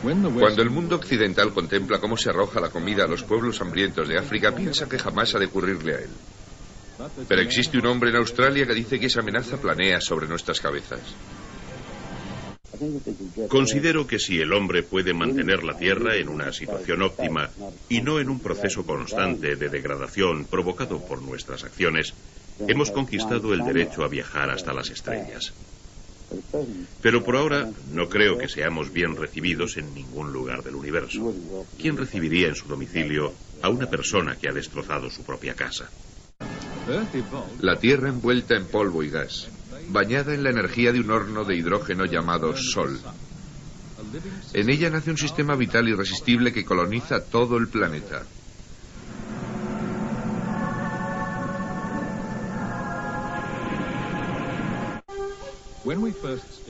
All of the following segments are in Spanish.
Cuando el mundo occidental contempla cómo se arroja la comida a los pueblos hambrientos de África, piensa que jamás ha de ocurrirle a él. Pero existe un hombre en Australia que dice que esa amenaza planea sobre nuestras cabezas. Considero que si el hombre puede mantener la Tierra en una situación óptima y no en un proceso constante de degradación provocado por nuestras acciones, hemos conquistado el derecho a viajar hasta las estrellas. Pero por ahora no creo que seamos bien recibidos en ningún lugar del universo. ¿Quién recibiría en su domicilio a una persona que ha destrozado su propia casa? La Tierra envuelta en polvo y gas, bañada en la energía de un horno de hidrógeno llamado Sol. En ella nace un sistema vital irresistible que coloniza todo el planeta.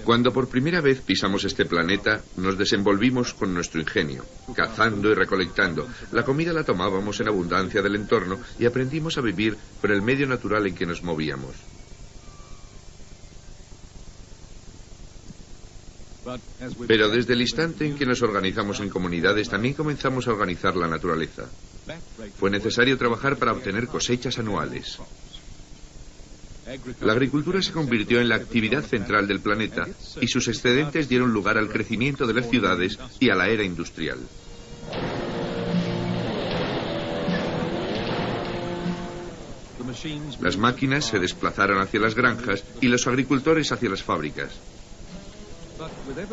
Cuando por primera vez pisamos este planeta, nos desenvolvimos con nuestro ingenio, cazando y recolectando. La comida la tomábamos en abundancia del entorno y aprendimos a vivir con el medio natural en que nos movíamos. Pero desde el instante en que nos organizamos en comunidades, también comenzamos a organizar la naturaleza. Fue necesario trabajar para obtener cosechas anuales. La agricultura se convirtió en la actividad central del planeta y sus excedentes dieron lugar al crecimiento de las ciudades y a la era industrial. Las máquinas se desplazaron hacia las granjas y los agricultores hacia las fábricas.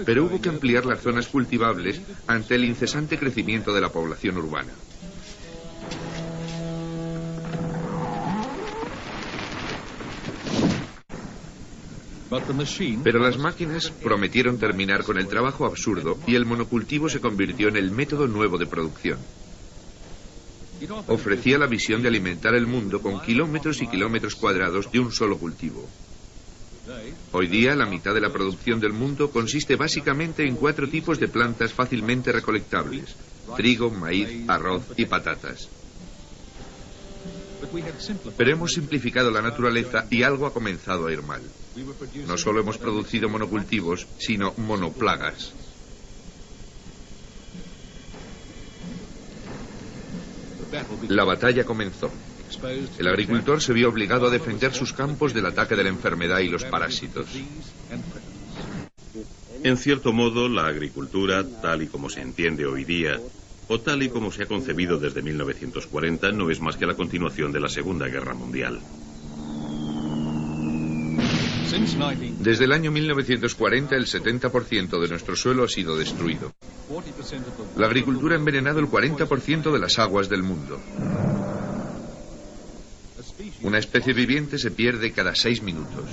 Pero hubo que ampliar las zonas cultivables ante el incesante crecimiento de la población urbana. Pero las máquinas prometieron terminar con el trabajo absurdo y el monocultivo se convirtió en el método nuevo de producción. Ofrecía la visión de alimentar el mundo con kilómetros y kilómetros cuadrados de un solo cultivo. Hoy día, la mitad de la producción del mundo consiste básicamente en 4 tipos de plantas fácilmente recolectables: trigo, maíz, arroz y patatas. Pero hemos simplificado la naturaleza y algo ha comenzado a ir mal. No solo hemos producido monocultivos, sino monoplagas. La batalla comenzó. El agricultor se vio obligado a defender sus campos del ataque de la enfermedad y los parásitos. En cierto modo, la agricultura, tal y como se entiende hoy día, o tal y como se ha concebido desde 1940, no es más que la continuación de la Segunda Guerra Mundial. Desde el año 1940, el 70% de nuestro suelo ha sido destruido. La agricultura ha envenenado el 40% de las aguas del mundo. Una especie viviente se pierde cada 6 minutos.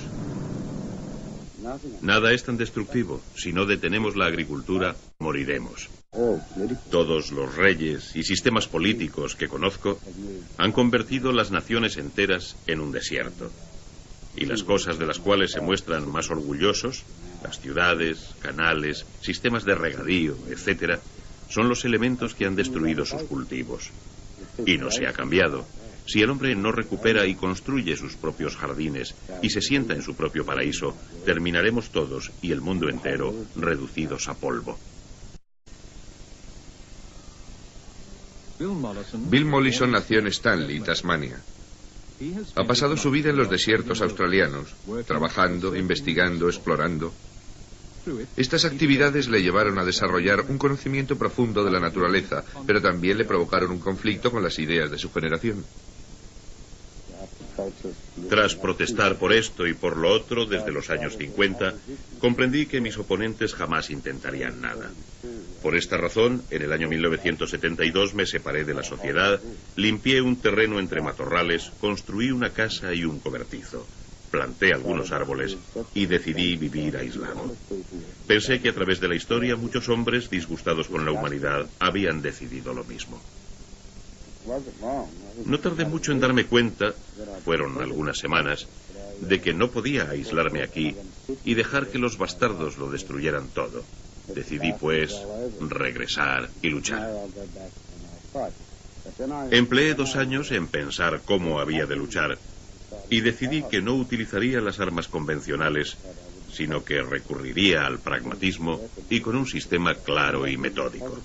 Nada es tan destructivo. Si no detenemos la agricultura, moriremos. Todos los reyes y sistemas políticos que conozco han convertido las naciones enteras en un desierto. Y las cosas de las cuales se muestran más orgullosos, las ciudades, canales, sistemas de regadío, etc., son los elementos que han destruido sus cultivos. Y no se ha cambiado. Si el hombre no recupera y construye sus propios jardines y se sienta en su propio paraíso, terminaremos todos y el mundo entero reducidos a polvo. Bill Mollison nació en Stanley, Tasmania. Ha pasado su vida en los desiertos australianos, trabajando, investigando, explorando. Estas actividades le llevaron a desarrollar un conocimiento profundo de la naturaleza, pero también le provocaron un conflicto con las ideas de su generación. Tras protestar por esto y por lo otro desde los años 50, comprendí que mis oponentes jamás intentarían nada. Por esta razón, en el año 1972 me separé de la sociedad, limpié un terreno entre matorrales, construí una casa y un cobertizo, planté algunos árboles y decidí vivir aislado. Pensé que a través de la historia muchos hombres disgustados con la humanidad habían decidido lo mismo. No tardé mucho en darme cuenta, fueron algunas semanas, de que no podía aislarme aquí y dejar que los bastardos lo destruyeran todo. Decidí, pues, regresar y luchar. Empleé 2 años en pensar cómo había de luchar y decidí que no utilizaría las armas convencionales, sino que recurriría al pragmatismo y con un sistema claro y metódico.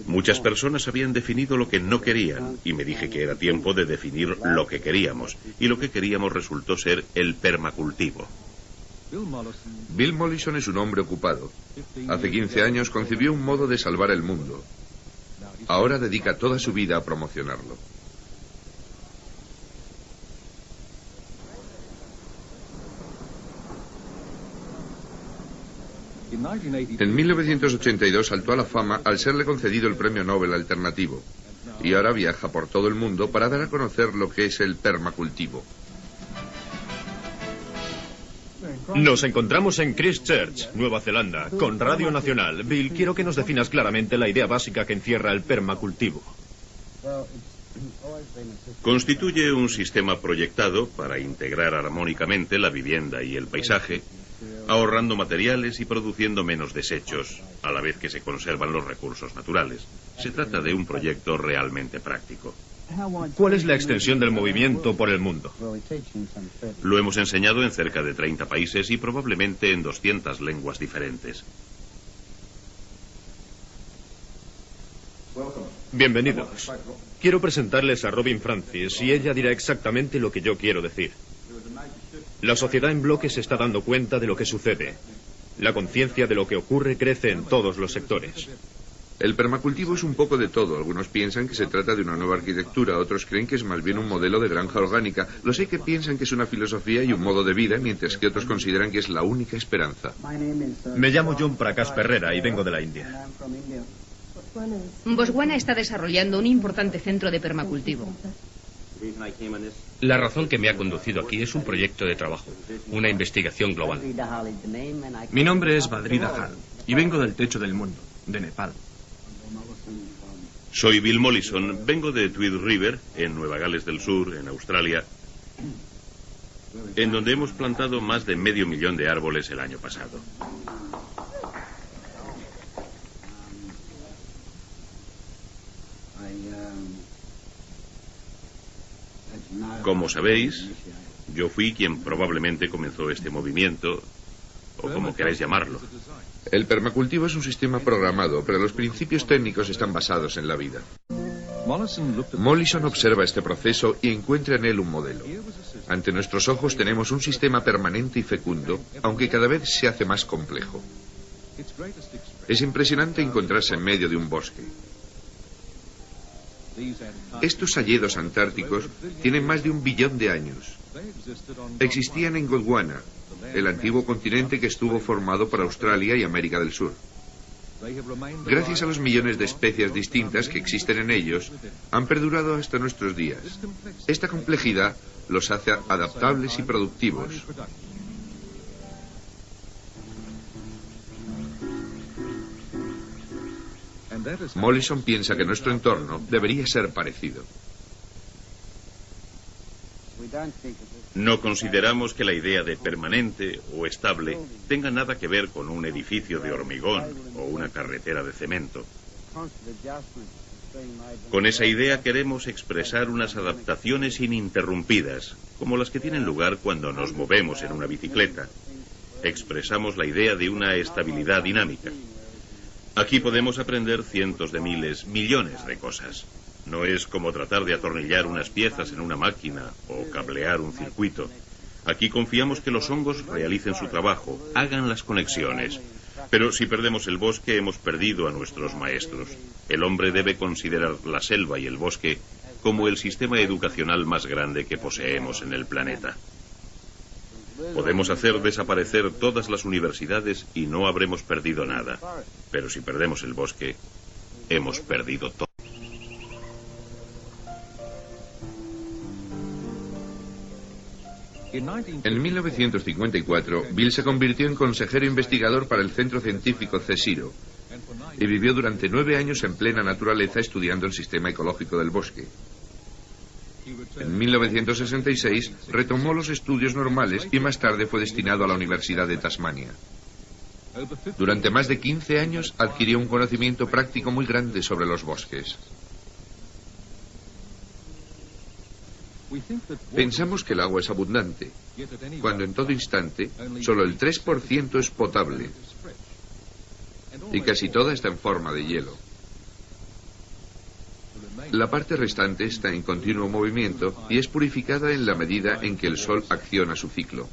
Muchas personas habían definido lo que no querían y me dije que era tiempo de definir lo que queríamos, y lo que queríamos resultó ser el permacultivo. Bill Mollison es un hombre ocupado. Hace 15 años concibió un modo de salvar el mundo. Ahora dedica toda su vida a promocionarlo. En 1982 saltó a la fama al serle concedido el Premio Nobel Alternativo, y ahora viaja por todo el mundo para dar a conocer lo que es el permacultivo. Nos encontramos en Christchurch, Nueva Zelanda, con Radio Nacional. Bill, quiero que nos definas claramente la idea básica que encierra el permacultivo. Constituye un sistema proyectado para integrar armónicamente la vivienda y el paisaje, ahorrando materiales y produciendo menos desechos, a la vez que se conservan los recursos naturales. Se trata de un proyecto realmente práctico. ¿Cuál es la extensión del movimiento por el mundo? Lo hemos enseñado en cerca de 30 países y probablemente en 200 lenguas diferentes. Bienvenidos. Quiero presentarles a Robin Francis y ella dirá exactamente lo que yo quiero decir. La sociedad en bloque se está dando cuenta de lo que sucede. La conciencia de lo que ocurre crece en todos los sectores. El permacultivo es un poco de todo. Algunos piensan que se trata de una nueva arquitectura, otros creen que es más bien un modelo de granja orgánica. Los hay que piensan que es una filosofía y un modo de vida, mientras que otros consideran que es la única esperanza. Me llamo John Prakash Perrera y vengo de la India. Botswana está desarrollando un importante centro de permacultivo. La razón que me ha conducido aquí es un proyecto de trabajo, una investigación global. Mi nombre es Badri Dahal y vengo del techo del mundo, de Nepal. Soy Bill Mollison, vengo de Tweed River, en Nueva Gales del Sur, en Australia, en donde hemos plantado más de 500.000 de árboles el año pasado. Como sabéis, yo fui quien probablemente comenzó este movimiento, o como queráis llamarlo. El permacultivo es un sistema programado, pero los principios técnicos están basados en la vida. Mollison observa este proceso y encuentra en él un modelo. Ante nuestros ojos tenemos un sistema permanente y fecundo, aunque cada vez se hace más complejo. Es impresionante encontrarse en medio de un bosque. Estos hayedos antárticos tienen más de 1 billón de años. Existían en Gondwana, el antiguo continente que estuvo formado por Australia y América del Sur. Gracias a los millones de especies distintas que existen en ellos, han perdurado hasta nuestros días. Esta complejidad los hace adaptables y productivos. Mollison piensa que nuestro entorno debería ser parecido. No consideramos que la idea de permanente o estable tenga nada que ver con un edificio de hormigón o una carretera de cemento. Con esa idea queremos expresar unas adaptaciones ininterrumpidas, como las que tienen lugar cuando nos movemos en una bicicleta. Expresamos la idea de una estabilidad dinámica. Aquí podemos aprender cientos de miles, millones de cosas. No es como tratar de atornillar unas piezas en una máquina o cablear un circuito. Aquí confiamos que los hongos realicen su trabajo, hagan las conexiones. Pero si perdemos el bosque, hemos perdido a nuestros maestros. El hombre debe considerar la selva y el bosque como el sistema educacional más grande que poseemos en el planeta. Podemos hacer desaparecer todas las universidades y no habremos perdido nada. Pero si perdemos el bosque, hemos perdido todo. En 1954, Bill se convirtió en consejero investigador para el Centro Científico CSIRO y vivió durante 9 años en plena naturaleza estudiando el sistema ecológico del bosque. En 1966 retomó los estudios normales y más tarde fue destinado a la Universidad de Tasmania. Durante más de 15 años adquirió un conocimiento práctico muy grande sobre los bosques. Pensamos que el agua es abundante, cuando en todo instante solo el 3% es potable y casi toda está en forma de hielo. La parte restante está en continuo movimiento y es purificada en la medida en que el Sol acciona su ciclo.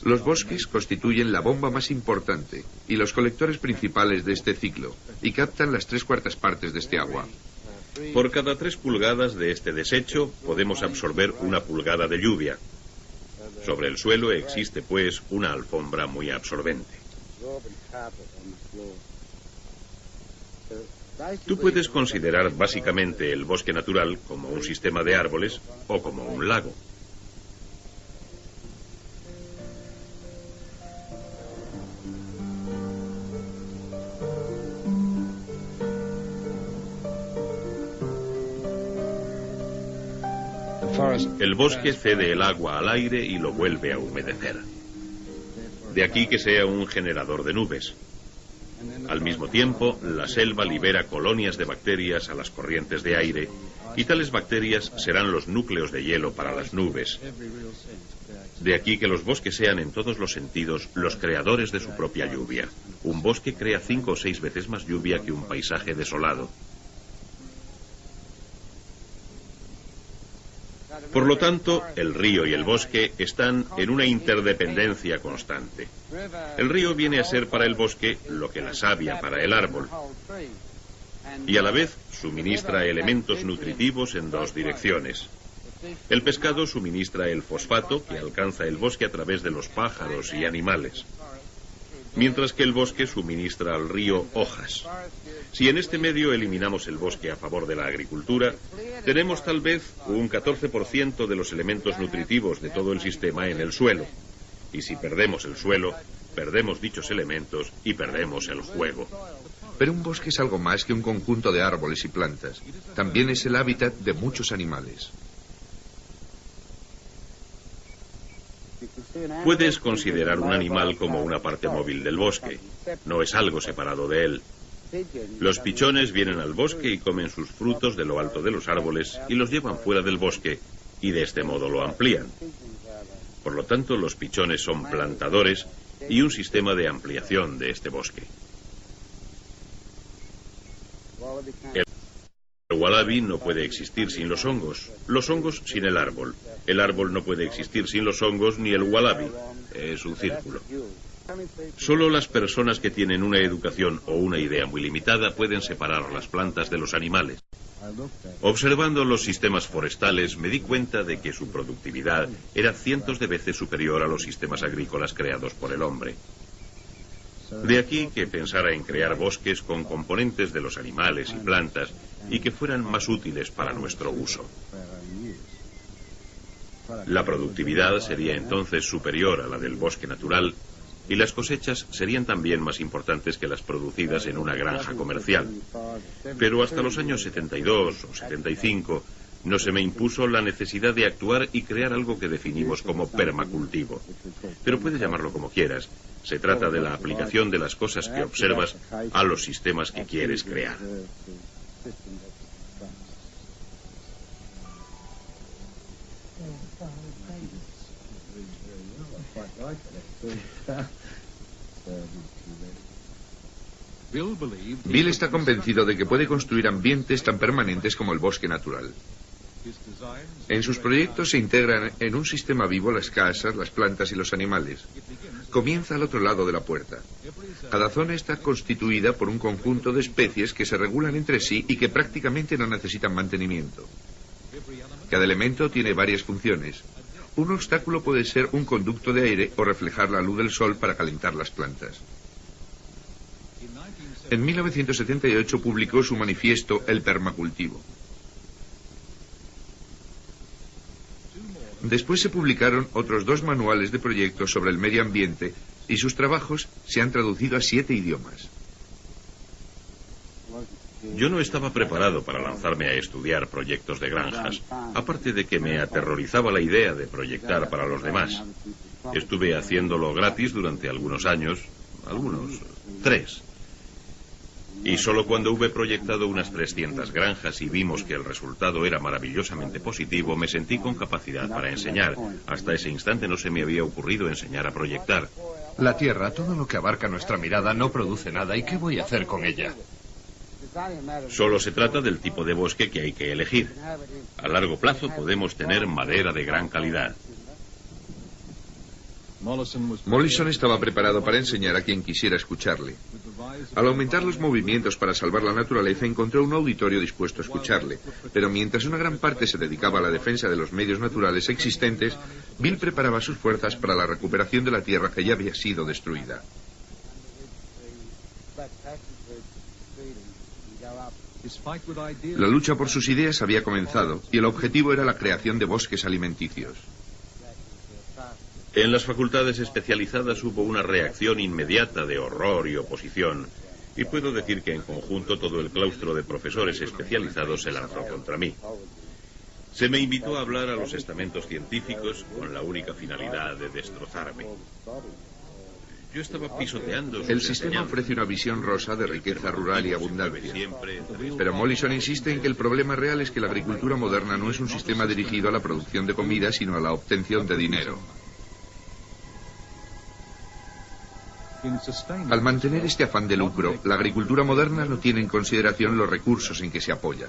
Los bosques constituyen la bomba más importante y los colectores principales de este ciclo y captan las 3/4 partes de este agua. Por cada 3 pulgadas de este desecho podemos absorber 1 pulgada de lluvia. Sobre el suelo existe, pues, una alfombra muy absorbente. Tú puedes considerar básicamente el bosque natural como un sistema de árboles o como un lago. El bosque cede el agua al aire y lo vuelve a humedecer. De aquí que sea un generador de nubes. Al mismo tiempo, la selva libera colonias de bacterias a las corrientes de aire, y tales bacterias serán los núcleos de hielo para las nubes. De aquí que los bosques sean en todos los sentidos los creadores de su propia lluvia. Un bosque crea 5 o 6 veces más lluvia que un paisaje desolado. Por lo tanto, el río y el bosque están en una interdependencia constante. El río viene a ser para el bosque lo que la savia para el árbol, y a la vez suministra elementos nutritivos en 2 direcciones. El pescado suministra el fosfato que alcanza el bosque a través de los pájaros y animales, mientras que el bosque suministra al río hojas. Si en este medio eliminamos el bosque a favor de la agricultura, tenemos tal vez un 14% de los elementos nutritivos de todo el sistema en el suelo. Y si perdemos el suelo, perdemos dichos elementos y perdemos el juego. Pero un bosque es algo más que un conjunto de árboles y plantas. También es el hábitat de muchos animales. Puedes considerar un animal como una parte móvil del bosque. No es algo separado de él. Los pichones vienen al bosque y comen sus frutos de lo alto de los árboles y los llevan fuera del bosque, y de este modo lo amplían. Por lo tanto, los pichones son plantadores y un sistema de ampliación de este bosque. El wallaby no puede existir sin los hongos sin el árbol no puede existir sin los hongos ni el wallaby. Es un círculo. Solo las personas que tienen una educación o una idea muy limitada pueden separar las plantas de los animales. Observando los sistemas forestales me di cuenta de que su productividad era cientos de veces superior a los sistemas agrícolas creados por el hombre. De aquí que pensara en crear bosques con componentes de los animales y plantas y que fueran más útiles para nuestro uso. La productividad sería entonces superior a la del bosque natural y las cosechas serían también más importantes que las producidas en una granja comercial. Pero hasta los años 72 o 75 no se me impuso la necesidad de actuar y crear algo que definimos como permacultivo. Pero puedes llamarlo como quieras. Se trata de la aplicación de las cosas que observas a los sistemas que quieres crear. Bill está convencido de que puede construir ambientes tan permanentes como el bosque natural. En sus proyectos se integran en un sistema vivo las casas, las plantas y los animales. Comienza al otro lado de la puerta. Cada zona está constituida por un conjunto de especies que se regulan entre sí y que prácticamente no necesitan mantenimiento. Cada elemento tiene varias funciones. Un obstáculo puede ser un conducto de aire o reflejar la luz del sol para calentar las plantas. En 1978 publicó su manifiesto El permacultivo. Después se publicaron otros 2 manuales de proyectos sobre el medio ambiente y sus trabajos se han traducido a 7 idiomas. Yo no estaba preparado para lanzarme a estudiar proyectos de granjas, aparte de que me aterrorizaba la idea de proyectar para los demás. Estuve haciéndolo gratis durante algunos años, 3. Y solo cuando hube proyectado unas 300 granjas y vimos que el resultado era maravillosamente positivo, me sentí con capacidad para enseñar. Hasta ese instante no se me había ocurrido enseñar a proyectar. La tierra, todo lo que abarca nuestra mirada, no produce nada. ¿Y qué voy a hacer con ella? Solo se trata del tipo de bosque que hay que elegir. A largo plazo podemos tener madera de gran calidad. Mollison estaba preparado para enseñar a quien quisiera escucharle. Al aumentar los movimientos para salvar la naturaleza, encontró un auditorio dispuesto a escucharle. Pero mientras una gran parte se dedicaba a la defensa de los medios naturales existentes, Bill preparaba sus fuerzas para la recuperación de la tierra que ya había sido destruida. La lucha por sus ideas había comenzado y el objetivo era la creación de bosques alimenticios. En las facultades especializadas hubo una reacción inmediata de horror y oposición, y puedo decir que en conjunto todo el claustro de profesores especializados se lanzó contra mí. Se me invitó a hablar a los estamentos científicos con la única finalidad de destrozarme. Yo estaba pisoteando. El sistema ofrece una visión rosa de riqueza rural y abundancia. Pero Mollison insiste en que el problema real es que la agricultura moderna no es un sistema dirigido a la producción de comida, sino a la obtención de dinero. Al mantener este afán de lucro, la agricultura moderna no tiene en consideración los recursos en que se apoya.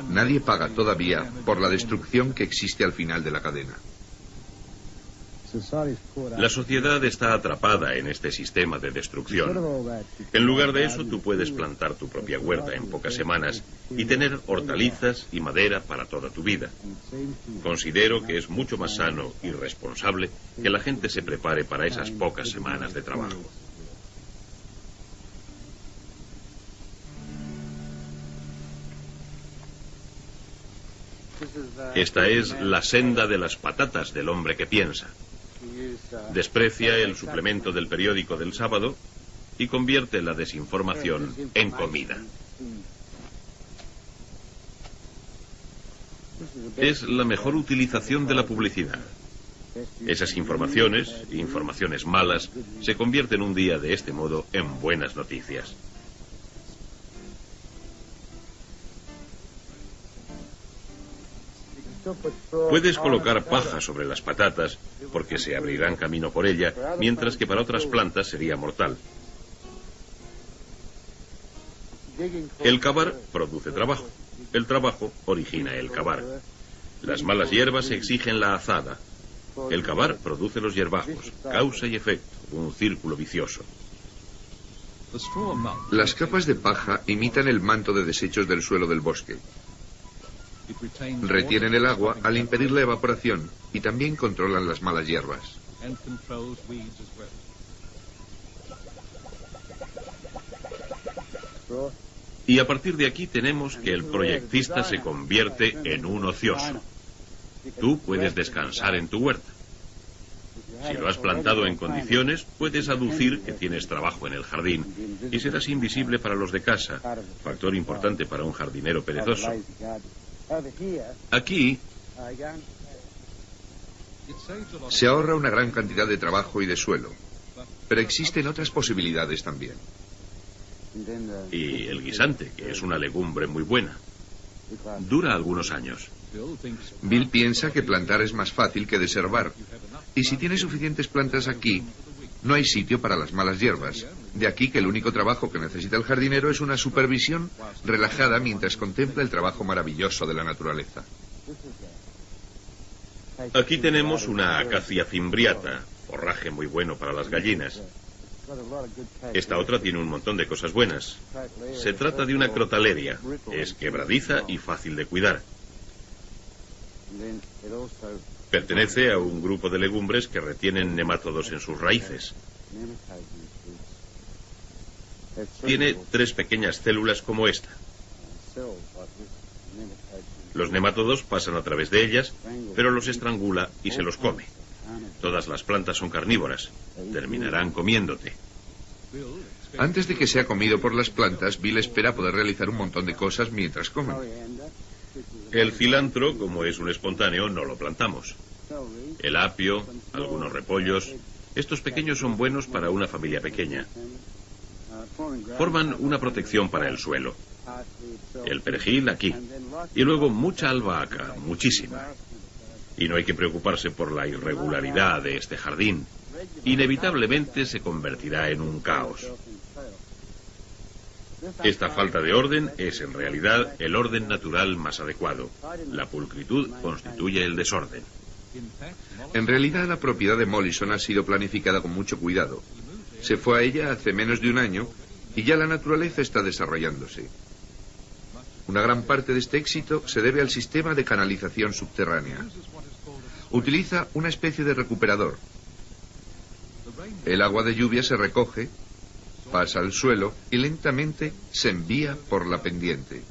Nadie paga todavía por la destrucción que existe al final de la cadena. La sociedad está atrapada en este sistema de destrucción. En lugar de eso, tú puedes plantar tu propia huerta en pocas semanas y tener hortalizas y madera para toda tu vida. Considero que es mucho más sano y responsable que la gente se prepare para esas pocas semanas de trabajo. Esta es la senda de las patatas del hombre que piensa. Desprecia el suplemento del periódico del sábado y convierte la desinformación en comida. Es la mejor utilización de la publicidad. Esas informaciones malas, se convierten un día de este modo en buenas noticias. Puedes colocar paja sobre las patatas porque se abrirán camino por ella, mientras que para otras plantas sería mortal. El cavar produce trabajo. El trabajo origina el cavar. Las malas hierbas exigen la azada. El cavar produce los hierbajos. Causa y efecto, un círculo vicioso. Las capas de paja imitan el manto de desechos del suelo del bosque. Retienen el agua al impedir la evaporación y también controlan las malas hierbas. Y a partir de aquí tenemos que el proyectista se convierte en un ocioso. Tú puedes descansar en tu huerta. Si lo has plantado en condiciones, puedes aducir que tienes trabajo en el jardín y serás invisible para los de casa, factor importante para un jardinero perezoso. Aquí se ahorra una gran cantidad de trabajo y de suelo, pero existen otras posibilidades también. Y el guisante, que es una legumbre muy buena, dura algunos años. Bill piensa que plantar es más fácil que deservar, y si tiene suficientes plantas aquí, no hay sitio para las malas hierbas. De aquí que el único trabajo que necesita el jardinero es una supervisión relajada mientras contempla el trabajo maravilloso de la naturaleza. Aquí tenemos una acacia cimbriata, forraje muy bueno para las gallinas. Esta otra tiene un montón de cosas buenas. Se trata de una crotaleria. Es quebradiza y fácil de cuidar. Pertenece a un grupo de legumbres que retienen nemátodos en sus raíces. Tiene 3 pequeñas células como esta. Los nemátodos pasan a través de ellas, pero los estrangula y se los come. Todas las plantas son carnívoras. Terminarán comiéndote. Antes de que sea comido por las plantas, Bill espera poder realizar un montón de cosas mientras comen. El cilantro, como es un espontáneo, no lo plantamos. El apio, algunos repollos Estos pequeños son buenos para una familia pequeña. Forman una protección para el suelo. El perejil aquí. Y luego mucha albahaca, muchísima. Y no hay que preocuparse por la irregularidad de este jardín. Inevitablemente se convertirá en un caos. Esta falta de orden es en realidad el orden natural más adecuado. La pulcritud constituye el desorden. En realidad, la propiedad de Mollison ha sido planificada con mucho cuidado. Se fue a ella hace menos de un año y ya la naturaleza está desarrollándose. Una gran parte de este éxito se debe al sistema de canalización subterránea. Utiliza una especie de recuperador. El agua de lluvia se recoge, pasa al suelo y lentamente se envía por la pendiente.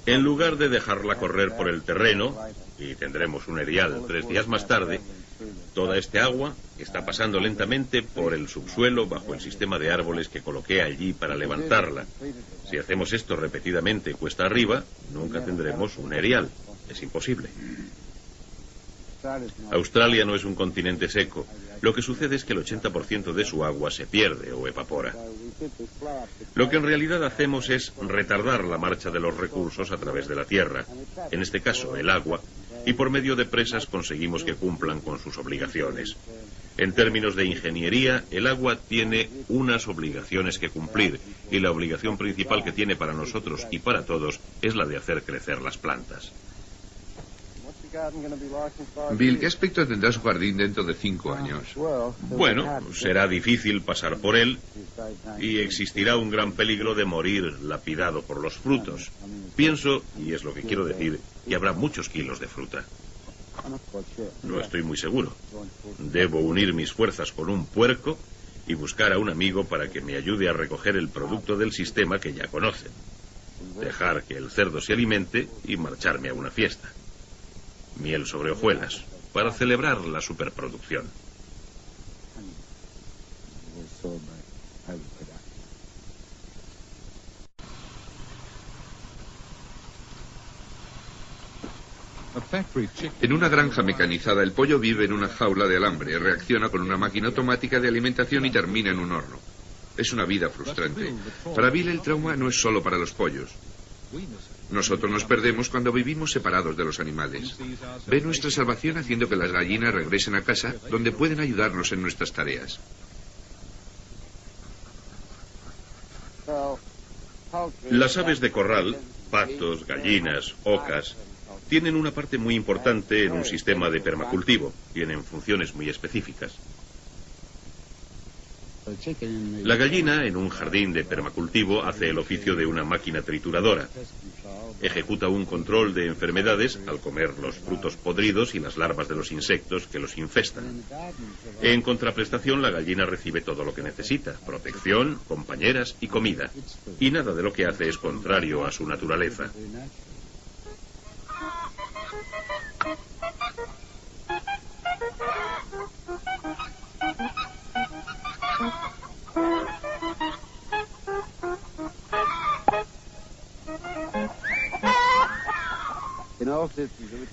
En lugar de dejarla correr por el terreno, y tendremos un erial 3 días más tarde, toda este agua está pasando lentamente por el subsuelo bajo el sistema de árboles que coloqué allí para levantarla. Si hacemos esto repetidamente cuesta arriba, nunca tendremos un erial. Es imposible. Australia no es un continente seco. Lo que sucede es que el 80% de su agua se pierde o evapora. Lo que en realidad hacemos es retardar la marcha de los recursos a través de la tierra, en este caso el agua, y por medio de presas conseguimos que cumplan con sus obligaciones. En términos de ingeniería, el agua tiene unas obligaciones que cumplir, y la obligación principal que tiene para nosotros y para todos es la de hacer crecer las plantas. Bill, ¿qué aspecto tendrá su jardín dentro de 5 años? Bueno, será difícil pasar por él y existirá un gran peligro de morir lapidado por los frutos. Pienso, y es lo que quiero decir, que habrá muchos kilos de fruta. No estoy muy seguro. Debo unir mis fuerzas con un puerco y buscar a un amigo para que me ayude a recoger el producto del sistema que ya conocen. Dejar que el cerdo se alimente y marcharme a una fiesta. Miel sobre hojuelas, para celebrar la superproducción. En una granja mecanizada, el pollo vive en una jaula de alambre, reacciona con una máquina automática de alimentación y termina en un horno. Es una vida frustrante. Para Bill, el trauma no es solo para los pollos. Nosotros nos perdemos cuando vivimos separados de los animales. Ve nuestra salvación haciendo que las gallinas regresen a casa, donde pueden ayudarnos en nuestras tareas. Las aves de corral, patos, gallinas, ocas, tienen una parte muy importante en un sistema de permacultivo. Tienen funciones muy específicas. La gallina, en un jardín de permacultivo, hace el oficio de una máquina trituradora. Ejecuta un control de enfermedades al comer los frutos podridos y las larvas de los insectos que los infestan. En contraprestación, la gallina recibe todo lo que necesita: protección, compañeras y comida. Y nada de lo que hace es contrario a su naturaleza.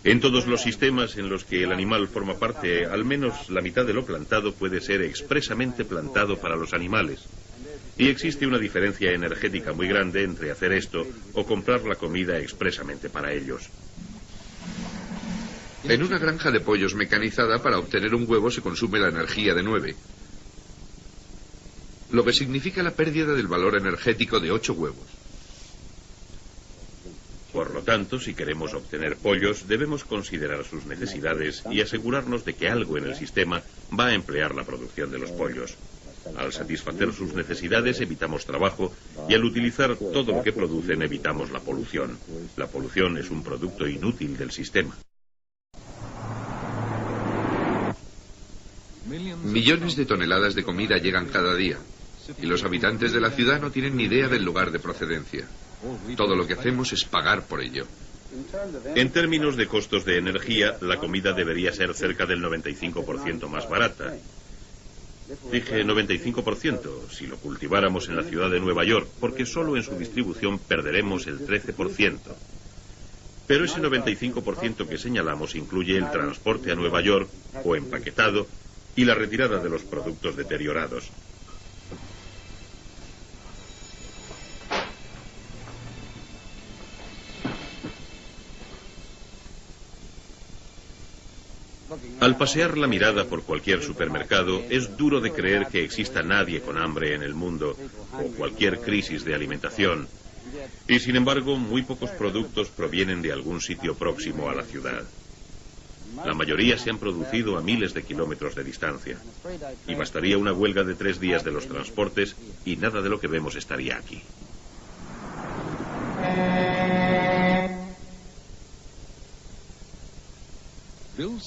En todos los sistemas en los que el animal forma parte, al menos la mitad de lo plantado puede ser expresamente plantado para los animales. Y existe una diferencia energética muy grande entre hacer esto o comprar la comida expresamente para ellos. En una granja de pollos mecanizada, para obtener un huevo se consume la energía de 9, lo que significa la pérdida del valor energético de 8 huevos. Por lo tanto, si queremos obtener pollos, debemos considerar sus necesidades y asegurarnos de que algo en el sistema va a emplear la producción de los pollos. Al satisfacer sus necesidades evitamos trabajo y al utilizar todo lo que producen evitamos la polución. La polución es un producto inútil del sistema. Millones de toneladas de comida llegan cada día y los habitantes de la ciudad no tienen ni idea del lugar de procedencia. Todo lo que hacemos es pagar por ello. En términos de costos de energía, la comida debería ser cerca del 95% más barata. Dije 95% si lo cultiváramos en la ciudad de Nueva York, porque solo en su distribución perderemos el 13%. Pero ese 95% que señalamos incluye el transporte a Nueva York o empaquetado y la retirada de los productos deteriorados. Al pasear la mirada por cualquier supermercado, es duro de creer que exista nadie con hambre en el mundo o cualquier crisis de alimentación. Y sin embargo, muy pocos productos provienen de algún sitio próximo a la ciudad. La mayoría se han producido a miles de kilómetros de distancia. Y bastaría una huelga de 3 días de los transportes y nada de lo que vemos estaría aquí.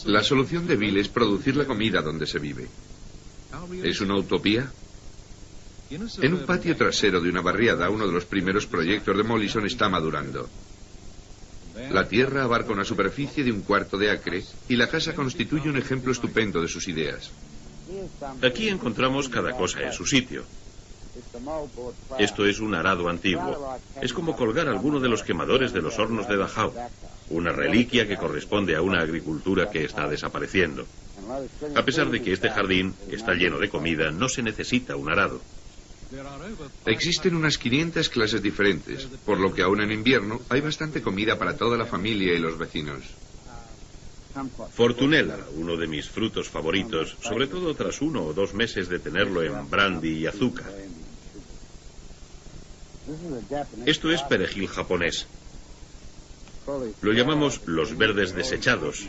La solución de Bill es producir la comida donde se vive. ¿Es una utopía? En un patio trasero de una barriada, uno de los primeros proyectos de Mollison está madurando. La tierra abarca una superficie de 1/4 de acre y la casa constituye un ejemplo estupendo de sus ideas. Aquí encontramos cada cosa en su sitio. Esto es un arado antiguo. Es como colgar alguno de los quemadores de los hornos de Dachau, una reliquia que corresponde a una agricultura que está desapareciendo. A pesar de que este jardín está lleno de comida, no se necesita un arado. Existen unas 500 clases diferentes, por lo que aún en invierno hay bastante comida para toda la familia y los vecinos. Fortunella, uno de mis frutos favoritos, sobre todo tras 1 o 2 meses de tenerlo en brandy y azúcar. Esto es perejil japonés. Lo llamamos los verdes desechados.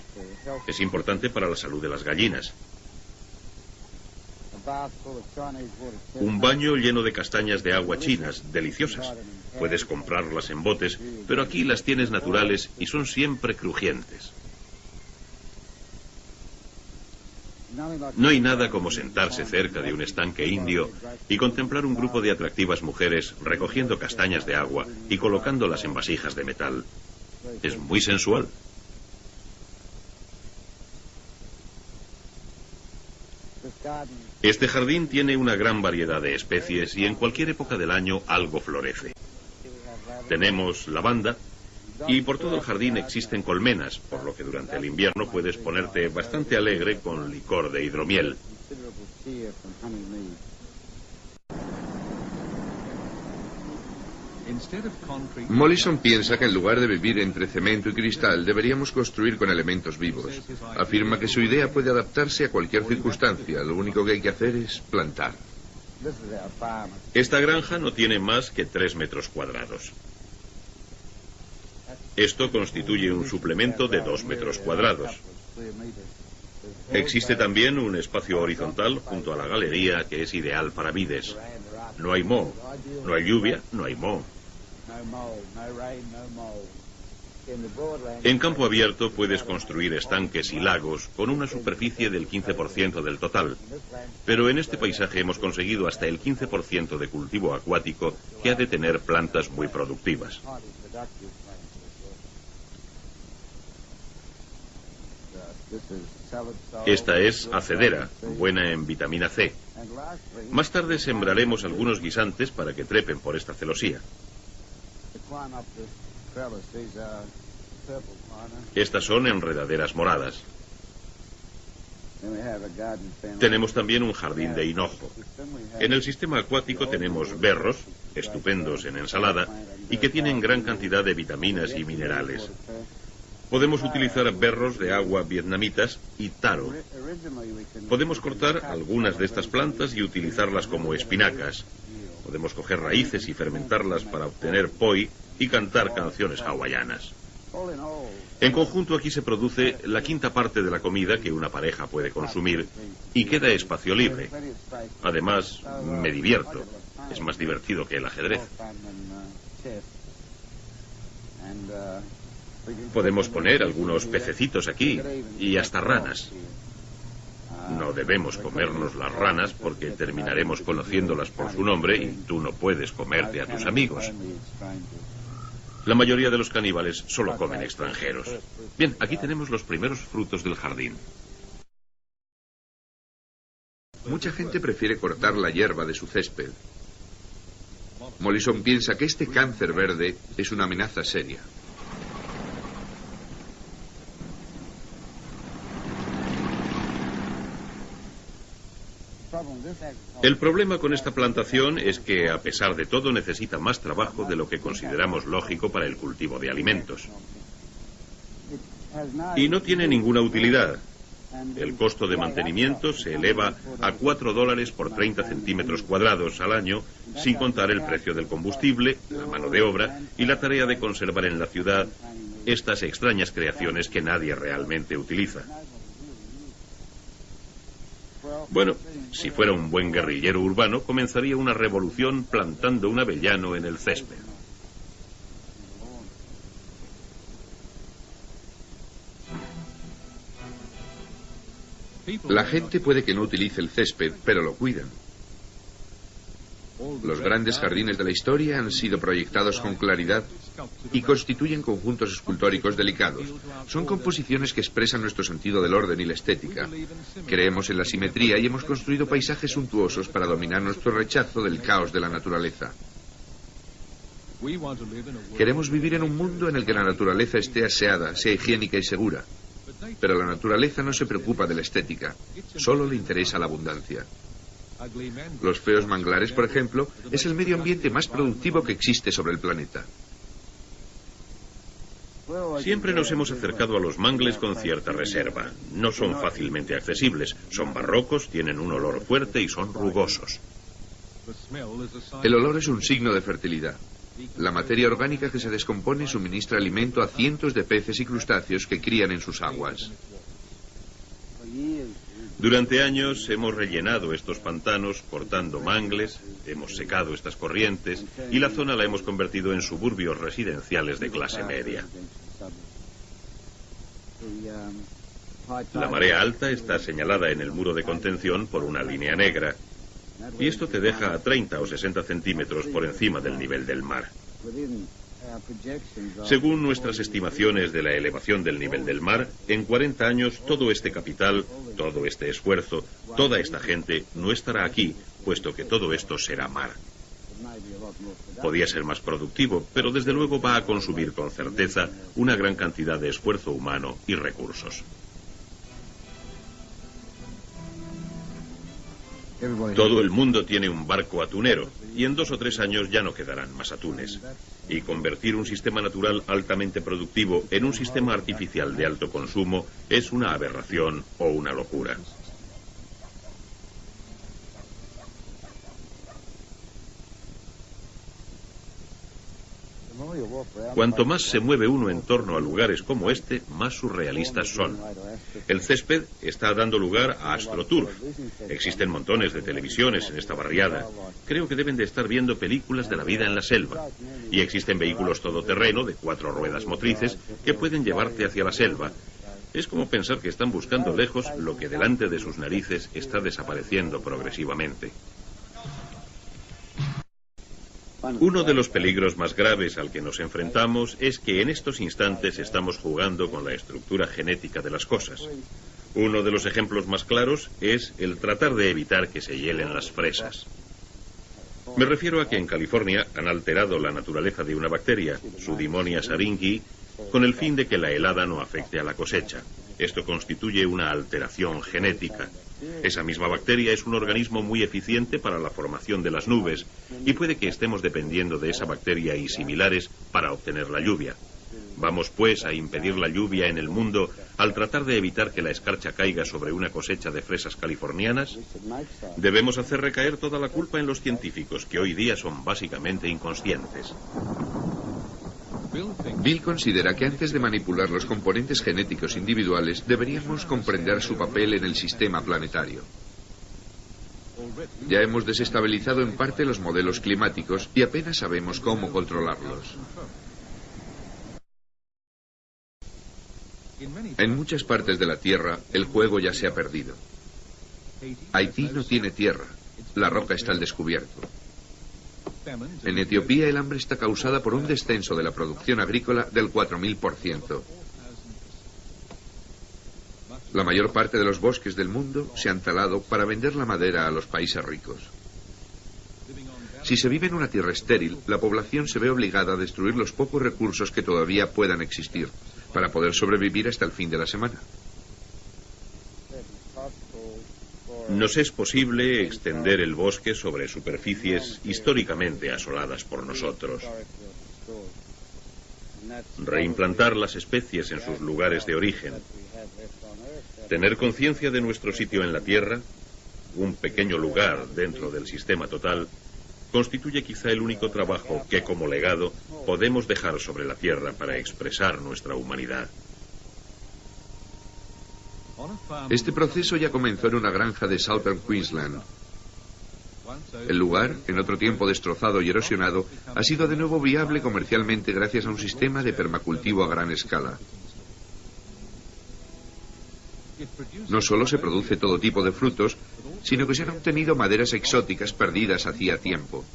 Es importante para la salud de las gallinas. Un baño lleno de castañas de agua chinas, deliciosas. Puedes comprarlas en botes, pero aquí las tienes naturales y son siempre crujientes. No hay nada como sentarse cerca de un estanque indio y contemplar un grupo de atractivas mujeres recogiendo castañas de agua y colocándolas en vasijas de metal. Es muy sensual. Este jardín tiene una gran variedad de especies y en cualquier época del año algo florece. Tenemos lavanda y por todo el jardín existen colmenas, por lo que durante el invierno puedes ponerte bastante alegre con licor de hidromiel. Mollison piensa que en lugar de vivir entre cemento y cristal, deberíamos construir con elementos vivos. Afirma que su idea puede adaptarse a cualquier circunstancia, lo único que hay que hacer es plantar. Esta granja no tiene más que 3 metros cuadrados. Esto constituye un suplemento de 2 metros cuadrados. Existe también un espacio horizontal junto a la galería que es ideal para vides. No hay moho, no hay lluvia, no hay moho. En campo abierto puedes construir estanques y lagos con una superficie del 15% del total. Pero en este paisaje hemos conseguido hasta el 15% de cultivo acuático que ha de tener plantas muy productivas. Esta es acedera, buena en vitamina C. Más tarde sembraremos algunos guisantes para que trepen por esta celosía. Estas son enredaderas moradas. Tenemos también un jardín de hinojo. En el sistema acuático tenemos berros, estupendos en ensalada, y que tienen gran cantidad de vitaminas y minerales. Podemos utilizar berros de agua vietnamitas y taro. Podemos cortar algunas de estas plantas y utilizarlas como espinacas. Podemos coger raíces y fermentarlas para obtener poi y cantar canciones hawaianas. En conjunto aquí se produce la 1/5 parte de la comida que una pareja puede consumir y queda espacio libre. Además, me divierto. Es más divertido que el ajedrez. Podemos poner algunos pececitos aquí y hasta ranas. No debemos comernos las ranas porque terminaremos conociéndolas por su nombre y tú no puedes comerte a tus amigos. La mayoría de los caníbales solo comen extranjeros. Bien, aquí tenemos los primeros frutos del jardín. Mucha gente prefiere cortar la hierba de su césped. Mollison piensa que este cáncer verde es una amenaza seria. El problema con esta plantación es que, a pesar de todo, necesita más trabajo de lo que consideramos lógico para el cultivo de alimentos. Y no tiene ninguna utilidad. El costo de mantenimiento se eleva a $4 por 30 centímetros cuadrados al año, sin contar el precio del combustible, la mano de obra y la tarea de conservar en la ciudad estas extrañas creaciones que nadie realmente utiliza. Bueno, si fuera un buen guerrillero urbano, comenzaría una revolución plantando un avellano en el césped. La gente puede que no utilice el césped, pero lo cuidan. Los grandes jardines de la historia han sido proyectados con claridad y constituyen conjuntos escultóricos delicados. Son composiciones que expresan nuestro sentido del orden y la estética. Creemos en la simetría y hemos construido paisajes suntuosos para dominar nuestro rechazo del caos de la naturaleza. Queremos vivir en un mundo en el que la naturaleza esté aseada, sea higiénica y segura. Pero la naturaleza no se preocupa de la estética, solo le interesa la abundancia. Los feos manglares, por ejemplo, es el medio ambiente más productivo que existe sobre el planeta. Siempre nos hemos acercado a los mangles con cierta reserva. No son fácilmente accesibles, son barrocos, tienen un olor fuerte y son rugosos. El olor es un signo de fertilidad. La materia orgánica que se descompone suministra alimento a cientos de peces y crustáceos que crían en sus aguas. Durante años hemos rellenado estos pantanos cortando mangles, hemos secado estas corrientes y la zona la hemos convertido en suburbios residenciales de clase media. La marea alta está señalada en el muro de contención por una línea negra. Y esto te deja a 30 o 60 centímetros por encima del nivel del mar. Según nuestras estimaciones de la elevación del nivel del mar, en 40 años todo este capital, todo este esfuerzo, toda esta gente no estará aquí, puesto que todo esto será mar. Podía ser más productivo, pero desde luego va a consumir con certeza una gran cantidad de esfuerzo humano y recursos. Todo el mundo tiene un barco atunero y en 2 o 3 años ya no quedarán más atunes. Y convertir un sistema natural altamente productivo en un sistema artificial de alto consumo es una aberración o una locura. Cuanto más se mueve uno en torno a lugares como este, más surrealistas son. El césped está dando lugar a AstroTurf. Existen montones de televisiones en esta barriada. Creo que deben de estar viendo películas de la vida en la selva. Y existen vehículos todoterreno de 4 ruedas motrices que pueden llevarte hacia la selva. Es como pensar que están buscando lejos lo que delante de sus narices está desapareciendo progresivamente. Uno de los peligros más graves al que nos enfrentamos es que en estos instantes estamos jugando con la estructura genética de las cosas. Uno de los ejemplos más claros es el tratar de evitar que se hielen las fresas. Me refiero a que en California han alterado la naturaleza de una bacteria, Pseudomonas aeruginosa, con el fin de que la helada no afecte a la cosecha. Esto constituye una alteración genética. Esa misma bacteria es un organismo muy eficiente para la formación de las nubes y puede que estemos dependiendo de esa bacteria y similares para obtener la lluvia. Vamos pues a impedir la lluvia en el mundo al tratar de evitar que la escarcha caiga sobre una cosecha de fresas californianas. Debemos hacer recaer toda la culpa en los científicos, que hoy día son básicamente inconscientes. Bill considera que antes de manipular los componentes genéticos individuales deberíamos comprender su papel en el sistema planetario. Ya hemos desestabilizado en parte los modelos climáticos y apenas sabemos cómo controlarlos. En muchas partes de la Tierra el juego ya se ha perdido. Haití no tiene tierra, la roca está al descubierto. En Etiopía el hambre está causada por un descenso de la producción agrícola del 4000%. La mayor parte de los bosques del mundo se han talado para vender la madera a los países ricos. Si se vive en una tierra estéril, la población se ve obligada a destruir los pocos recursos que todavía puedan existir, para poder sobrevivir hasta el fin de la semana. Nos es posible extender el bosque sobre superficies históricamente asoladas por nosotros, reimplantar las especies en sus lugares de origen, tener conciencia de nuestro sitio en la Tierra, un pequeño lugar dentro del sistema total, constituye quizá el único trabajo que como legado podemos dejar sobre la Tierra para expresar nuestra humanidad. Este proceso ya comenzó en una granja de Southern Queensland. El lugar, en otro tiempo destrozado y erosionado, ha sido de nuevo viable comercialmente gracias a un sistema de permacultivo a gran escala. No solo se produce todo tipo de frutos, sino que se han obtenido maderas exóticas perdidas hacía tiempo.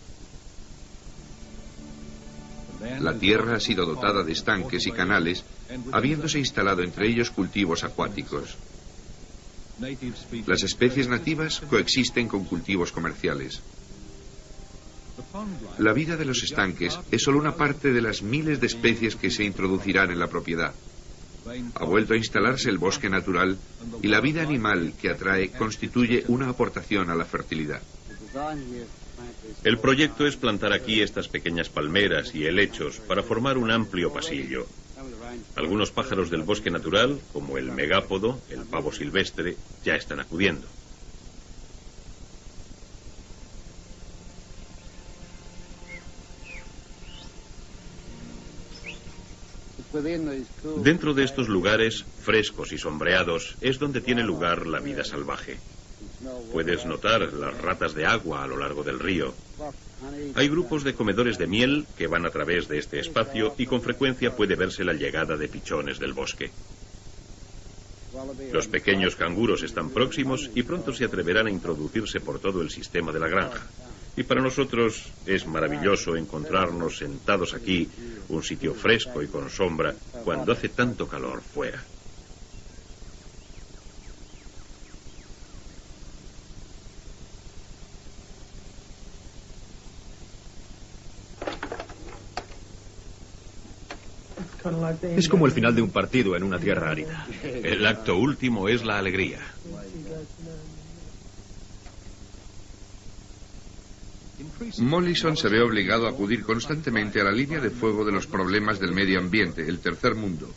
La tierra ha sido dotada de estanques y canales, habiéndose instalado entre ellos cultivos acuáticos. Las especies nativas coexisten con cultivos comerciales. La vida de los estanques es solo una parte de las miles de especies que se introducirán en la propiedad. Ha vuelto a instalarse el bosque natural y la vida animal que atrae constituye una aportación a la fertilidad. El proyecto es plantar aquí estas pequeñas palmeras y helechos para formar un amplio pasillo. Algunos pájaros del bosque natural, como el megápodo, el pavo silvestre, ya están acudiendo. Dentro de estos lugares, frescos y sombreados, es donde tiene lugar la vida salvaje. Puedes notar las ratas de agua a lo largo del río. Hay grupos de comedores de miel que van a través de este espacio y con frecuencia puede verse la llegada de pichones del bosque. Los pequeños canguros están próximos y pronto se atreverán a introducirse por todo el sistema de la granja. Y para nosotros es maravilloso encontrarnos sentados aquí, un sitio fresco y con sombra, cuando hace tanto calor fuera. Es como el final de un partido en una tierra árida. El acto último es la alegría. Mollison se ve obligado a acudir constantemente a la línea de fuego de los problemas del medio ambiente, el tercer mundo,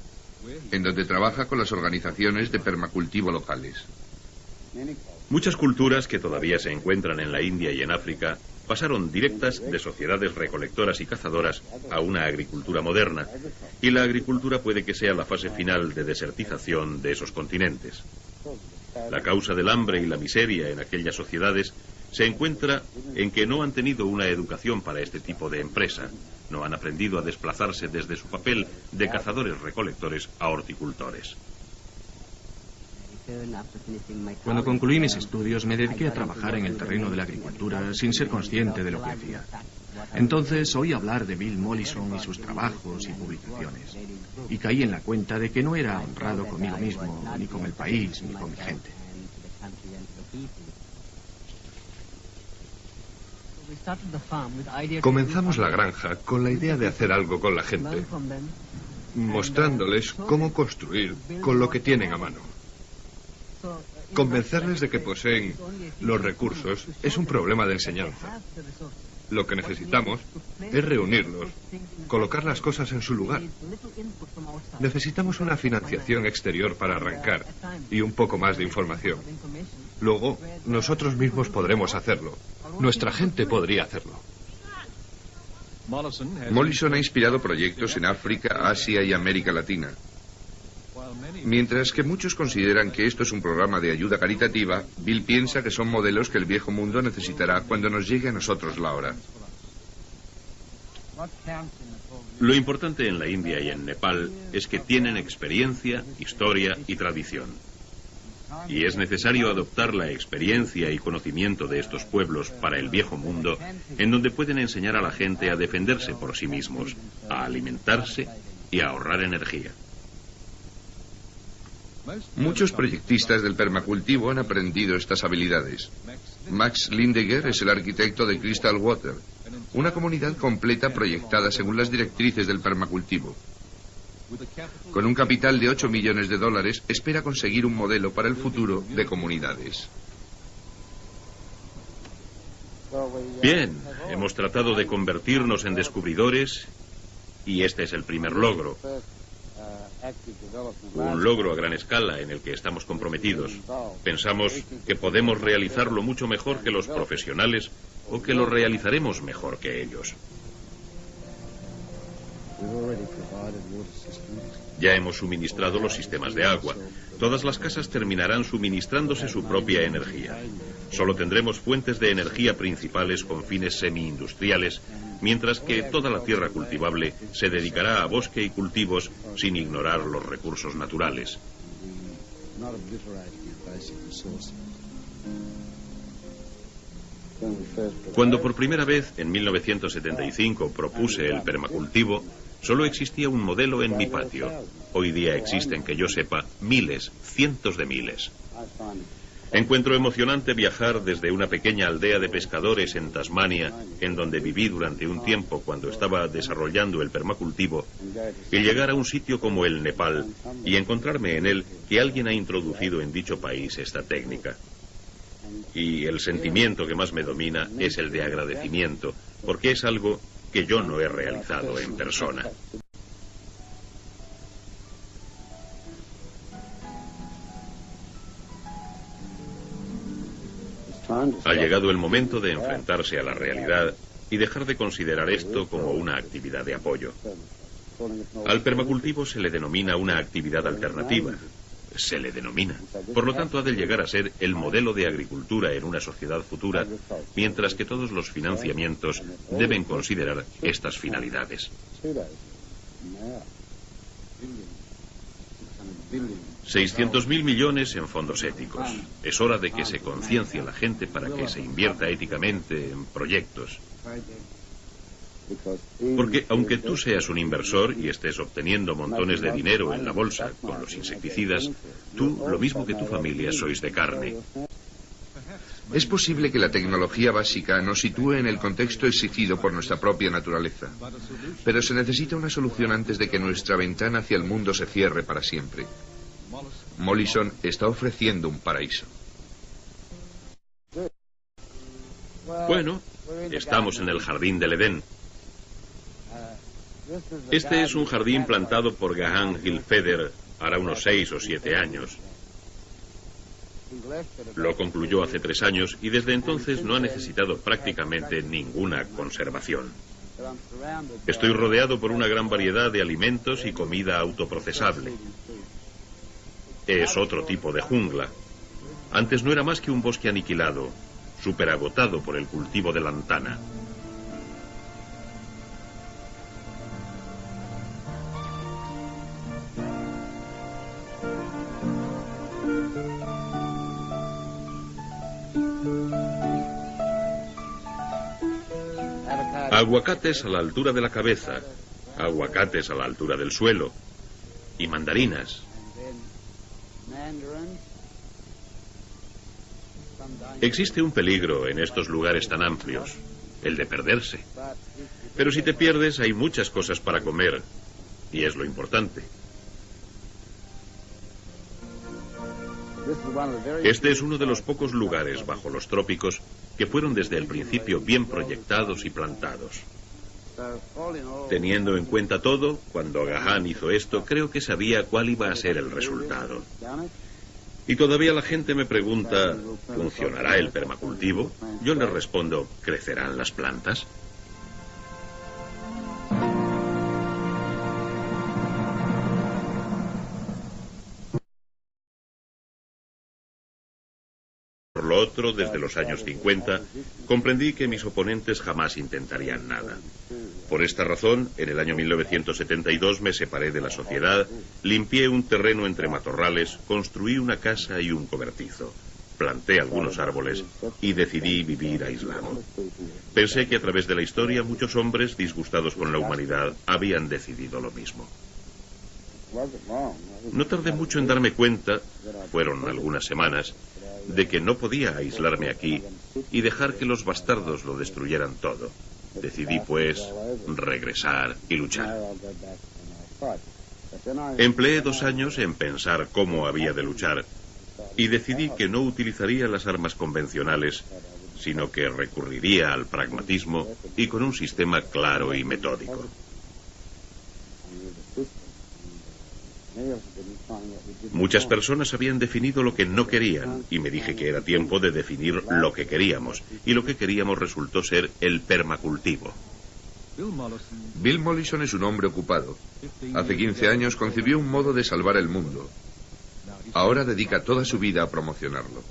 en donde trabaja con las organizaciones de permacultivo locales. Muchas culturas que todavía se encuentran en la India y en África pasaron directas de sociedades recolectoras y cazadoras a una agricultura moderna, y la agricultura puede que sea la fase final de desertización de esos continentes. La causa del hambre y la miseria en aquellas sociedades se encuentra en que no han tenido una educación para este tipo de empresa, no han aprendido a desplazarse desde su papel de cazadores-recolectores a horticultores. Cuando concluí mis estudios me dediqué a trabajar en el terreno de la agricultura sin ser consciente de lo que hacía. Entonces oí hablar de Bill Mollison y sus trabajos y publicaciones, y caí en la cuenta de que no era honrado conmigo mismo, ni con el país, ni con mi gente. Comenzamos la granja con la idea de hacer algo con la gente, mostrándoles cómo construir con lo que tienen a mano. Convencerles de que poseen los recursos es un problema de enseñanza. Lo que necesitamos es reunirlos, colocar las cosas en su lugar. Necesitamos una financiación exterior para arrancar y un poco más de información. Luego, nosotros mismos podremos hacerlo. Nuestra gente podría hacerlo. Mollison ha inspirado proyectos en África, Asia y América Latina. Mientras que muchos consideran que esto es un programa de ayuda caritativa, Bill piensa que son modelos que el viejo mundo necesitará cuando nos llegue a nosotros la hora. Lo importante en la India y en Nepal es que tienen experiencia, historia y tradición. Y es necesario adoptar la experiencia y conocimiento de estos pueblos para el viejo mundo, en donde pueden enseñar a la gente a defenderse por sí mismos, a alimentarse y a ahorrar energía. Muchos proyectistas del permacultivo han aprendido estas habilidades. Max Lindegger es el arquitecto de Crystal Water, una comunidad completa proyectada según las directrices del permacultivo. Con un capital de $8 millones, espera conseguir un modelo para el futuro de comunidades. Bien, hemos tratado de convertirnos en descubridores y este es el primer logro. Un logro a gran escala en el que estamos comprometidos. Pensamos que podemos realizarlo mucho mejor que los profesionales o que lo realizaremos mejor que ellos. Ya hemos suministrado los sistemas de agua. Todas las casas terminarán suministrándose su propia energía. Solo tendremos fuentes de energía principales con fines semi-industriales, mientras que toda la tierra cultivable se dedicará a bosque y cultivos sin ignorar los recursos naturales. Cuando por primera vez, en 1975, propuse el permacultivo, solo existía un modelo en mi patio. Hoy día existen, que yo sepa, miles, cientos de miles. Encuentro emocionante viajar desde una pequeña aldea de pescadores en Tasmania, en donde viví durante un tiempo cuando estaba desarrollando el permacultivo, y llegar a un sitio como el Nepal y encontrarme en él que alguien ha introducido en dicho país esta técnica. Y el sentimiento que más me domina es el de agradecimiento, porque es algo que yo no he realizado en persona. Ha llegado el momento de enfrentarse a la realidad y dejar de considerar esto como una actividad de apoyo. Al permacultivo se le denomina una actividad alternativa. Se le denomina. Por lo tanto, ha de llegar a ser el modelo de agricultura en una sociedad futura, mientras que todos los financiamientos deben considerar estas finalidades. 600.000 millones en fondos éticos. Es hora de que se conciencie a la gente para que se invierta éticamente en proyectos. Porque aunque tú seas un inversor y estés obteniendo montones de dinero en la bolsa con los insecticidas, tú, lo mismo que tu familia, sois de carne. Es posible que la tecnología básica nos sitúe en el contexto exigido por nuestra propia naturaleza, pero se necesita una solución antes de que nuestra ventana hacia el mundo se cierre para siempre. Mollison está ofreciendo un paraíso. Bueno, estamos en el jardín del Edén. Este es un jardín plantado por Gahan Gilfeder hará unos 6 o 7 años. Lo concluyó hace 3 años y desde entonces no ha necesitado prácticamente ninguna conservación. Estoy rodeado por una gran variedad de alimentos y comida autoprocesable. Es otro tipo de jungla. Antes no era más que un bosque aniquilado, superagotado por el cultivo de lantana. Aguacates a la altura de la cabeza, aguacates a la altura del suelo y mandarinas. Existe un peligro en estos lugares tan amplios, el de perderse. Pero si te pierdes hay muchas cosas para comer y es lo importante. Este es uno de los pocos lugares bajo los trópicos que fueron desde el principio bien proyectados y plantados. Teniendo en cuenta todo, cuando Gahan hizo esto, creo que sabía cuál iba a ser el resultado. Y todavía la gente me pregunta, ¿funcionará el permacultivo? Yo les respondo, ¿crecerán las plantas? Por lo otro, desde los años 50, comprendí que mis oponentes jamás intentarían nada. Por esta razón, en el año 1972 me separé de la sociedad, limpié un terreno entre matorrales, construí una casa y un cobertizo, planté algunos árboles y decidí vivir aislado. Pensé que a través de la historia muchos hombres disgustados con la humanidad habían decidido lo mismo. No tardé mucho en darme cuenta, fueron algunas semanas, de que no podía aislarme aquí y dejar que los bastardos lo destruyeran todo. Decidí, pues, regresar y luchar. Empleé 2 años en pensar cómo había de luchar y decidí que no utilizaría las armas convencionales, sino que recurriría al pragmatismo y con un sistema claro y metódico. Muchas personas habían definido lo que no querían y me dije que era tiempo de definir lo que queríamos, y lo que queríamos resultó ser el permacultivo. Bill Mollison es un hombre ocupado. Hace 15 años concibió un modo de salvar el mundo. Ahora dedica toda su vida a promocionarlo.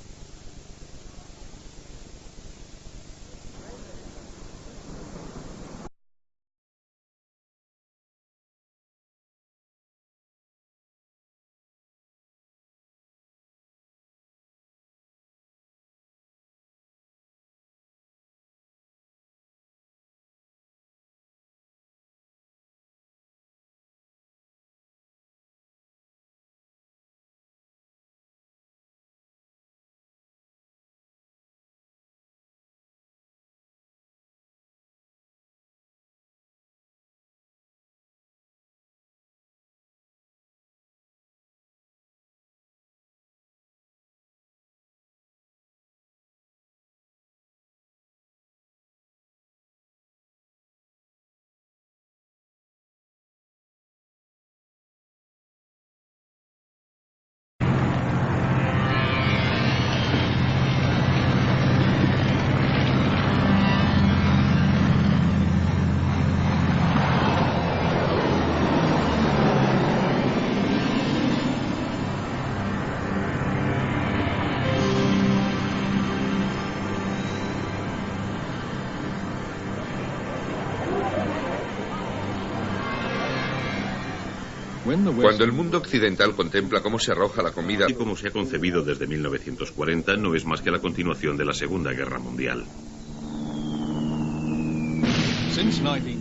Cuando el mundo occidental contempla cómo se arroja la comida y como se ha concebido desde 1940, no es más que la continuación de la Segunda Guerra Mundial.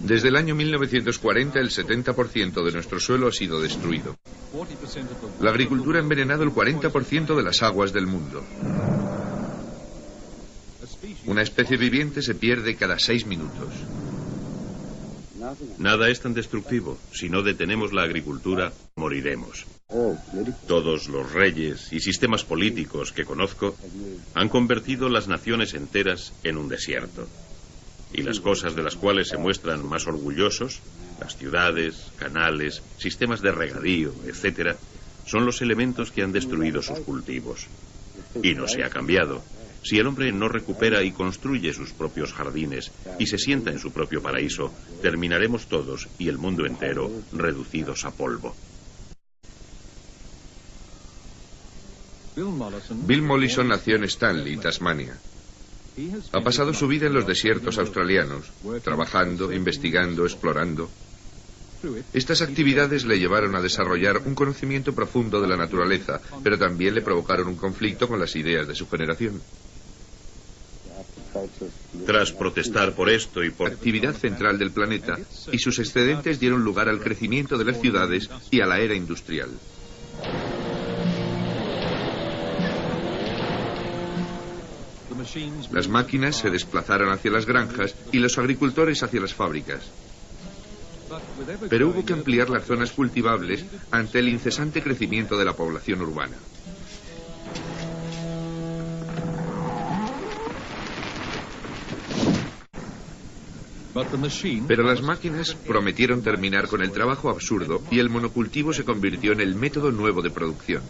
Desde el año 1940, el 70% de nuestro suelo ha sido destruido. La agricultura ha envenenado el 40% de las aguas del mundo. Una especie viviente se pierde cada 6 minutos. Nada es tan destructivo. Si no detenemos la agricultura, moriremos. Todos los reyes y sistemas políticos que conozco han convertido las naciones enteras en un desierto. Y las cosas de las cuales se muestran más orgullosos, las ciudades, canales, sistemas de regadío, etc., son los elementos que han destruido sus cultivos. Y no se ha cambiado. Si el hombre no recupera y construye sus propios jardines y se sienta en su propio paraíso, terminaremos todos y el mundo entero reducidos a polvo. Bill Mollison nació en Stanley, Tasmania. Ha pasado su vida en los desiertos australianos, trabajando, investigando, explorando. Estas actividades le llevaron a desarrollar un conocimiento profundo de la naturaleza, pero también le provocaron un conflicto con las ideas de su generación. Tras protestar por esto y por la actividad central del planeta, y sus excedentes dieron lugar al crecimiento de las ciudades y a la era industrial. Las máquinas se desplazaron hacia las granjas y los agricultores hacia las fábricas. Pero hubo que ampliar las zonas cultivables ante el incesante crecimiento de la población urbana. Pero las máquinas prometieron terminar con el trabajo absurdo y el monocultivo se convirtió en el método nuevo de producción.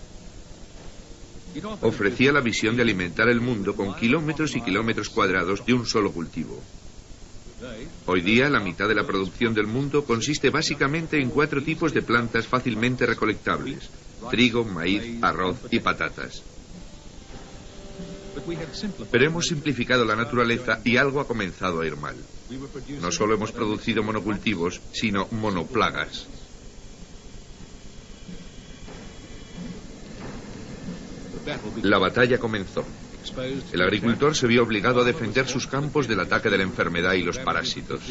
Ofrecía la visión de alimentar el mundo con kilómetros y kilómetros cuadrados de un solo cultivo. Hoy día, la mitad de la producción del mundo consiste básicamente en 4 tipos de plantas fácilmente recolectables: trigo, maíz, arroz y patatas. Pero hemos simplificado la naturaleza y algo ha comenzado a ir mal. No solo hemos producido monocultivos, sino monoplagas. La batalla comenzó. El agricultor se vio obligado a defender sus campos del ataque de la enfermedad y los parásitos.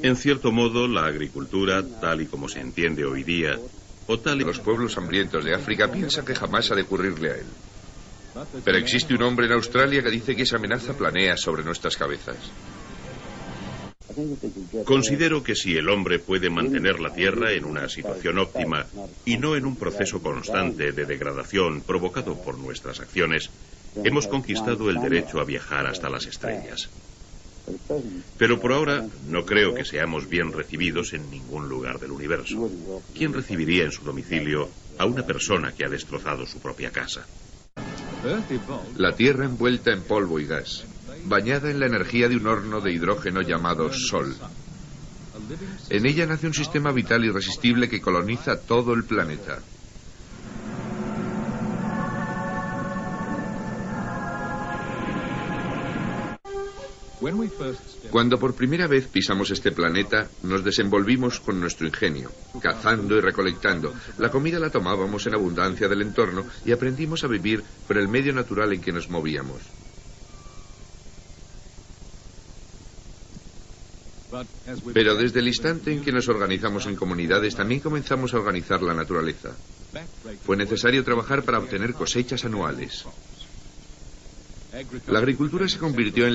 En cierto modo, la agricultura, tal y como se entiende hoy día, o tal y... Los pueblos hambrientos de África piensan que jamás ha de ocurrirle a él. Pero existe un hombre en Australia que dice que esa amenaza planea sobre nuestras cabezas. Considero que si el hombre puede mantener la Tierra en una situación óptima y no en un proceso constante de degradación provocado por nuestras acciones, hemos conquistado el derecho a viajar hasta las estrellas. Pero por ahora no creo que seamos bien recibidos en ningún lugar del universo. ¿Quién recibiría en su domicilio a una persona que ha destrozado su propia casa? La Tierra envuelta en polvo y gas, bañada en la energía de un horno de hidrógeno llamado Sol. En ella nace un sistema vital irresistible que coloniza todo el planeta. Cuando por primera vez pisamos este planeta, nos desenvolvimos con nuestro ingenio, cazando y recolectando. La comida la tomábamos en abundancia del entorno y aprendimos a vivir por el medio natural en que nos movíamos. Pero desde el instante en que nos organizamos en comunidades, también comenzamos a organizar la naturaleza. Fue necesario trabajar para obtener cosechas anuales. La agricultura se convirtió en la